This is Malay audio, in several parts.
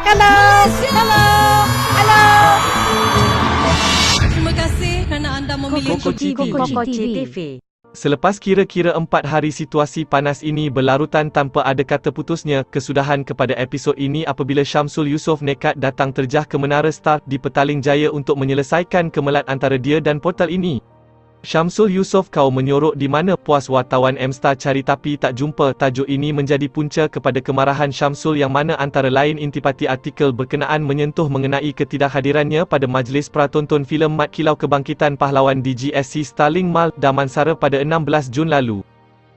Hello. Hello. Hello. Terima kasih kerana anda memilih Koko TV. Selepas kira-kira 4 hari situasi panas ini berlarutan tanpa ada kata putusnya, kesudahan kepada episod ini apabila Syamsul Yusof nekat datang terjah ke Menara Star di Petaling Jaya untuk menyelesaikan kemelat antara dia dan portal ini. Syamsul Yusof kau menyorok di mana puas wartawan M-Star cari tapi tak jumpa. Tajuk ini menjadi punca kepada kemarahan Syamsul yang mana antara lain intipati artikel berkenaan menyentuh mengenai ketidakhadirannya pada majlis pratonton filem Mat Kilau Kebangkitan Pahlawan di GSC Starling Mall, Damansara pada 16 Jun lalu.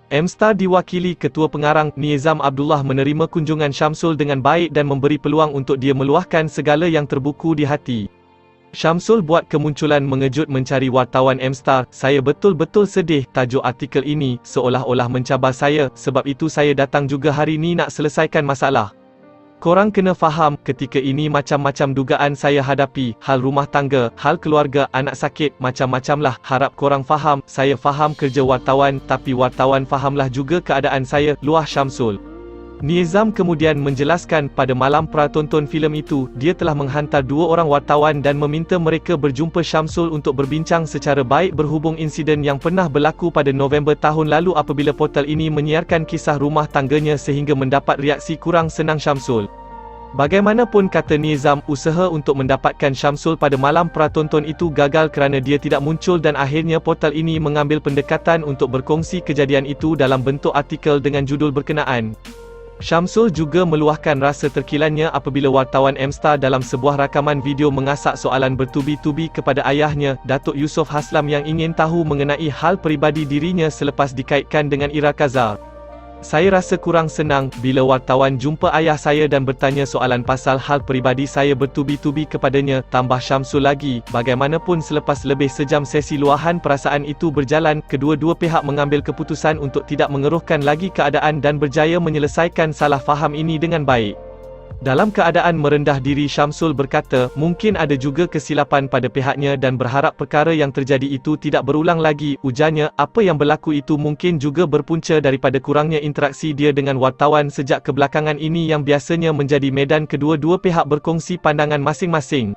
M-Star diwakili Ketua Pengarang Nizam Abdullah menerima kunjungan Syamsul dengan baik dan memberi peluang untuk dia meluahkan segala yang terbuku di hati. Syamsul buat kemunculan mengejut mencari wartawan M-Star. Saya betul-betul sedih, tajuk artikel ini, seolah-olah mencabar saya, sebab itu saya datang juga hari ni nak selesaikan masalah. Korang kena faham, ketika ini macam-macam dugaan saya hadapi, hal rumah tangga, hal keluarga, anak sakit, macam-macam lah. Harap korang faham, saya faham kerja wartawan, tapi wartawan fahamlah juga keadaan saya, luah Syamsul. Nizam kemudian menjelaskan pada malam pratonton filem itu, dia telah menghantar 2 orang wartawan dan meminta mereka berjumpa Syamsul untuk berbincang secara baik berhubung insiden yang pernah berlaku pada November tahun lalu apabila portal ini menyiarkan kisah rumah tangganya sehingga mendapat reaksi kurang senang Syamsul. Bagaimanapun kata Nizam, usaha untuk mendapatkan Syamsul pada malam pratonton itu gagal kerana dia tidak muncul dan akhirnya portal ini mengambil pendekatan untuk berkongsi kejadian itu dalam bentuk artikel dengan judul berkenaan. Syamsul juga meluahkan rasa terkilannya apabila wartawan M-Star dalam sebuah rakaman video mengasak soalan bertubi-tubi kepada ayahnya, Datuk Yusof Haslam yang ingin tahu mengenai hal peribadi dirinya selepas dikaitkan dengan Ira Kazal. Saya rasa kurang senang bila wartawan jumpa ayah saya dan bertanya soalan pasal hal peribadi saya bertubi-tubi kepadanya, tambah Syamsul lagi. Bagaimanapun selepas lebih sejam sesi luahan perasaan itu berjalan, kedua-dua pihak mengambil keputusan untuk tidak mengeruhkan lagi keadaan dan berjaya menyelesaikan salah faham ini dengan baik. Dalam keadaan merendah diri Syamsul berkata, mungkin ada juga kesilapan pada pihaknya dan berharap perkara yang terjadi itu tidak berulang lagi. Ujarnya, apa yang berlaku itu mungkin juga berpunca daripada kurangnya interaksi dia dengan wartawan sejak kebelakangan ini yang biasanya menjadi medan kedua-dua pihak berkongsi pandangan masing-masing.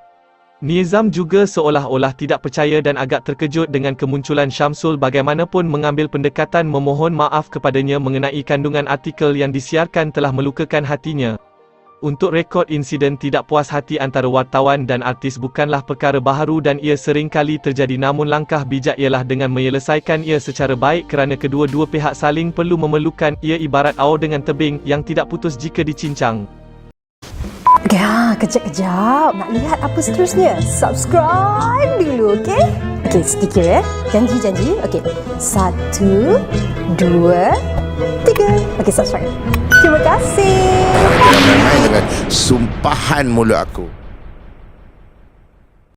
Nizam juga seolah-olah tidak percaya dan agak terkejut dengan kemunculan Syamsul bagaimanapun mengambil pendekatan memohon maaf kepadanya mengenai kandungan artikel yang disiarkan telah melukakan hatinya. Untuk rekod, insiden tidak puas hati antara wartawan dan artis bukanlah perkara baharu dan ia sering kali terjadi, namun langkah bijak ialah dengan menyelesaikan ia secara baik kerana kedua-dua pihak saling perlu memerlukan. Ia ibarat aur dengan tebing yang tidak putus jika dicincang. Ya, kejap-kejap. Nak lihat apa seterusnya? Subscribe dulu, okey? Okey, sedikit ya. Janji-janji. Okey. 1, 2, 3. Okey, subscribe. Terima kasih. Jangan main-main dengan sumpahan mulut aku.